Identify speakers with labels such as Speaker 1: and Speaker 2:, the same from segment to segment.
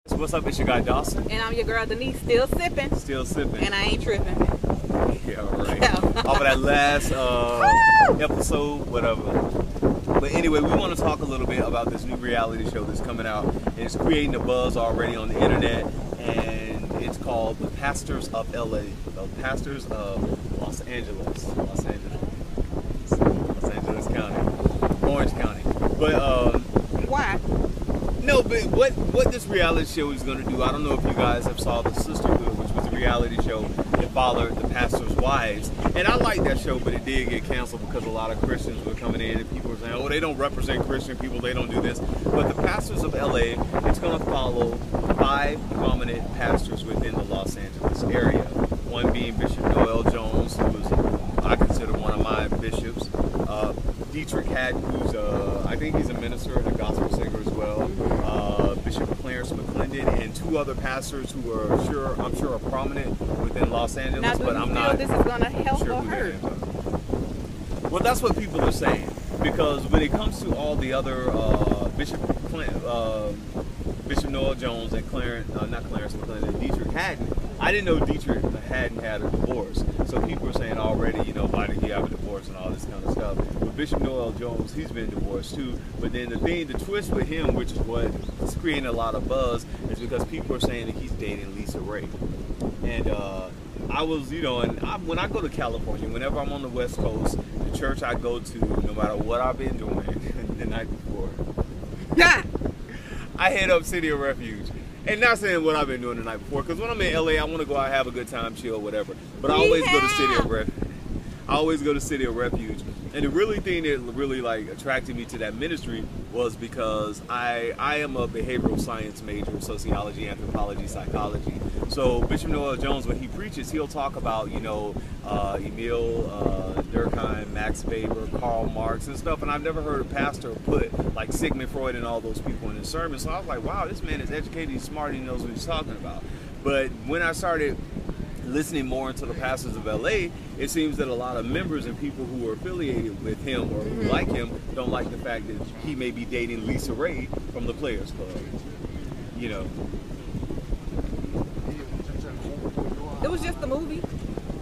Speaker 1: What's up? It's your guy Dawson.
Speaker 2: And I'm your girl Denise, still sipping.
Speaker 1: Still sipping.
Speaker 2: And I ain't tripping.
Speaker 1: Yeah, right. Off of that last episode, whatever. But anyway, we want to talk a little bit about this new reality show that's coming out. And it's creating a buzz already on the internet. And it's called The Pastors of LA. The Pastors of Los Angeles County. Orange County. But
Speaker 2: why?
Speaker 1: no, but what this reality show is going to do, I don't know if you guys have saw The Sisterhood, which was a reality show that followed the pastors' wives. And I like that show, but it did get canceled because a lot of Christians were coming in and people were saying, oh, they don't represent Christian people, they don't do this. But the Pastors of LA, it's going to follow 5 prominent pastors within the Los Angeles area. One being Bishop Noel Jones, who was, I consider one of my bishops. Deitrick Haddon, who's I think he's a minister and a gospel singer as well. Bishop Clarence McClendon, and 2 other pastors who are I'm sure are prominent within Los Angeles.
Speaker 2: Now,
Speaker 1: but I'm not.
Speaker 2: This is going to help
Speaker 1: sure
Speaker 2: or hurt?
Speaker 1: Well, that's what people are saying, because when it comes to all the other Bishop Noel Jones and Deitrick Haddon, I didn't know Deitrick Haddon had a divorce. So people are saying already, you know, why did he have a divorce and all this kind of stuff. But Bishop Noel Jones, he's been divorced too. But then the twist with him, which is what is creating a lot of buzz, is because people are saying that he's dating Lisa Raye. And I was, you know, and when I go to California, whenever I'm on the West Coast, the church I go to, no matter what I've been doing the night before, I head up City of Refuge. And not saying what I've been doing the night before, because when I'm in LA, I want to go out, have a good time, chill, whatever. But I always go to City of Refuge. I always go to City of Refuge. And the really thing that really like attracted me to that ministry was because I am a behavioral science major, sociology, anthropology, psychology. So Bishop Noel Jones, when he preaches, he'll talk about, you know, Emil Durkheim, Max Weber, Karl Marx and stuff. And I've never heard a pastor put like Sigmund Freud and all those people in his sermon. So I was like, wow, this man is educated, he's smart, he knows what he's talking about. But when I started listening more into the pastors of LA, it seems that a lot of members and people who are affiliated with him or who like him don't like the fact that he may be dating Lisa Raye from the Players Club. You know.
Speaker 2: It was just a movie.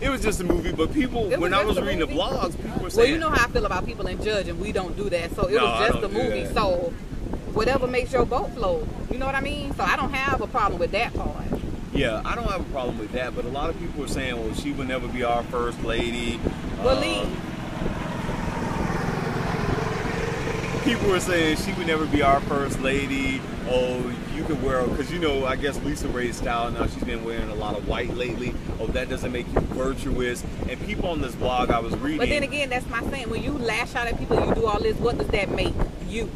Speaker 1: It was just a movie, but people, when I was reading the blogs, people were saying...
Speaker 2: Well, you know how I feel about people in judge, and we don't do that. So it was just a movie, so whatever makes your boat float. You know what I mean? So I don't have a problem with that part.
Speaker 1: Yeah, I don't have a problem with that, but a lot of people are saying, well, she would never be our first lady.
Speaker 2: Well,
Speaker 1: people were saying she would never be our first lady. Oh, you could wear, because you know, I guess Lisa Raye's style now, she's been wearing a lot of white lately. Oh, that doesn't make you virtuous. And people on this blog I was reading.
Speaker 2: But then again, that's my saying. When you lash out at people, you do all this, what does that make you?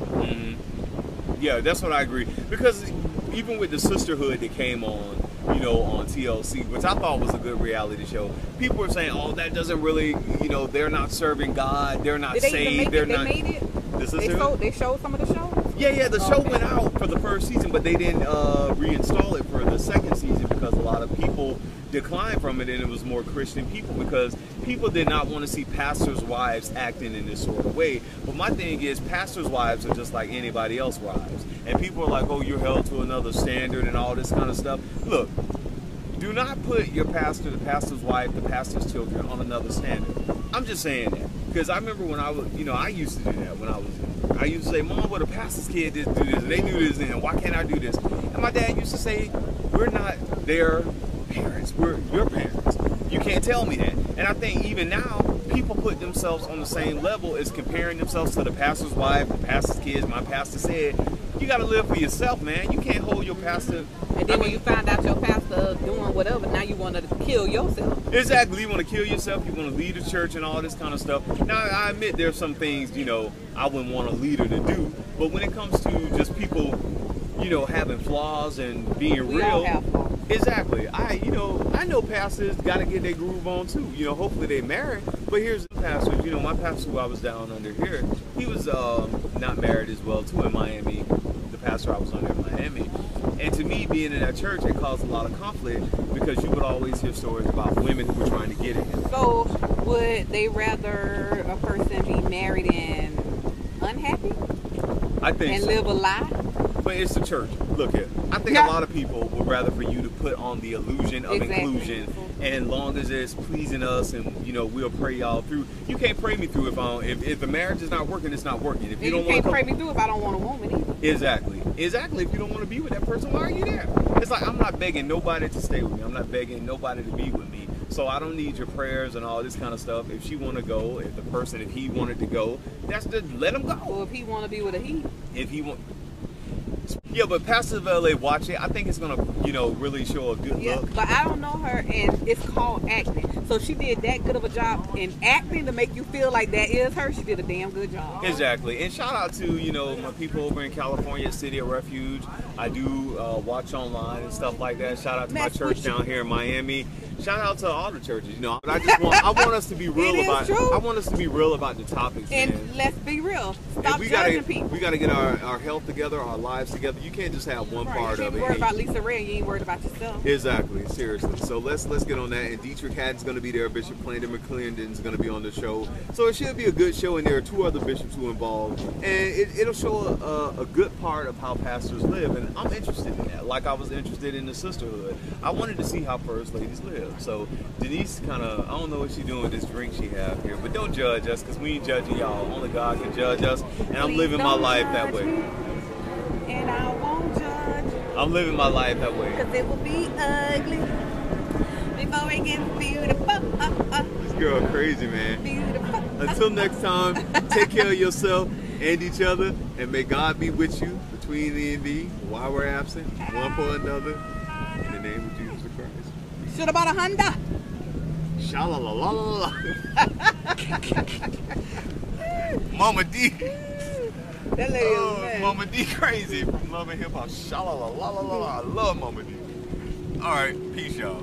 Speaker 1: Yeah, that's what I agree. Because even with the Sisterhood that came on, you know, on TLC, which I thought was a good reality show, people were saying, oh, that doesn't really, you know, they're not serving God, they're not saved, they're not...
Speaker 2: They made it? They showed some of the shows?
Speaker 1: Yeah, the show went out for the first season, but they didn't reinstall it for the second season because a lot of people declined from it, and it was more Christian people, because people did not want to see pastors' wives acting in this sort of way. But my thing is, pastors' wives are just like anybody else's wives. And people are like, oh, you're held to another standard and all this kind of stuff. Look, do not put your pastor, the pastor's wife, the pastor's children on another standard. I'm just saying that. Because I remember when I was, you know, I used to do that when I was young. I used to say, Mom, well, the pastor's kid did do this, and they do this, and why can't I do this? And my dad used to say, we're not their parents, we're your parents. You can't tell me that. And I think even now, people put themselves on the same level as comparing themselves to the pastor's wife, the pastor's kids. My pastor said, you got to live for yourself, man. You can't hold your pastor.
Speaker 2: And then when you find out your pastor doing whatever, now you want to kill yourself.
Speaker 1: Exactly. You want to kill yourself. You want to lead the church and all this kind of stuff. Now, I admit there's some things, you know, I wouldn't want a leader to do. But when it comes to just people, you know, having flaws and being
Speaker 2: we
Speaker 1: real.
Speaker 2: All have flaws.
Speaker 1: Exactly. I know pastors got to get their groove on too. You know, hopefully they marry. But here's the pastors. You know, my pastor who I was down under here, he was not married as well too in Miami. The pastor I was under in Miami. And to me, being in that church, it caused a lot of conflict because you would always hear stories about women who were trying to get at him.
Speaker 2: So would they rather a person be married and unhappy?
Speaker 1: I think
Speaker 2: and
Speaker 1: so.
Speaker 2: live a lie?
Speaker 1: But it's the church. Look here. I think a lot of people would rather for you to put on the illusion of inclusion, and long as it's pleasing us, and you know we'll pray y'all through. You can't pray me through if the marriage is not working, it's not working. If you don't
Speaker 2: can't pray me through if I don't want a woman either.
Speaker 1: Exactly. If you don't want to be with that person, why are you there? It's like I'm not begging nobody to stay with me. I'm not begging nobody to be with me. So I don't need your prayers and all this kind of stuff. If she want to go, if he wanted to go, that's just let him go.
Speaker 2: Or if he want to be with a he.
Speaker 1: If he want. Yeah, but Pastor LA, watch it. I think it's gonna, you know, really show a good look.
Speaker 2: But I don't know her, and it's called acting. So she did that good of a job in acting to make you feel like that is her. She did a damn good job.
Speaker 1: Exactly. And shout out to, you know, my people over in California, City of Refuge. I do watch online and stuff like that. Shout out to my church down here in Miami. Shout out to all the churches, you know. But I want us to be real I want us to be real about the topics. And
Speaker 2: man. Let's be real. Stop judging people.
Speaker 1: We gotta get our health together, our lives together. You can't just have one part of it.
Speaker 2: You ain't worried about Lisa Raye, you ain't worried about yourself.
Speaker 1: Exactly, seriously. So let's get on that. And Deitrick Haddon's gonna be there. Bishop Clandon McClendon's gonna be on the show. So it should be a good show, and there are 2 other bishops who are involved. And it'll show a good part of how pastors live. And I'm interested in that. Like I was interested in the sisterhood. I wanted to see how first ladies live. So Denise I don't know what she's doing with this drink she have here, but don't judge us, because we ain't judging y'all. Only God can judge us, and I'm living my life that way.
Speaker 2: And I won't judge.
Speaker 1: I'm living my life that way.
Speaker 2: Because it will be ugly before it gets beautiful.
Speaker 1: This girl crazy, man.
Speaker 2: Beautiful.
Speaker 1: Until next time, take care of yourself and each other, and may God be with you between thee and thee while we're absent, one for another. In the name of Jesus Christ.
Speaker 2: Should have bought a Honda.
Speaker 1: Sha-la-la-la-la-la. Mama D.
Speaker 2: That lady
Speaker 1: Mama D crazy from Love and Hip Hop. Sha-la-la-la-la-la. I love Mama D. All right, peace, y'all.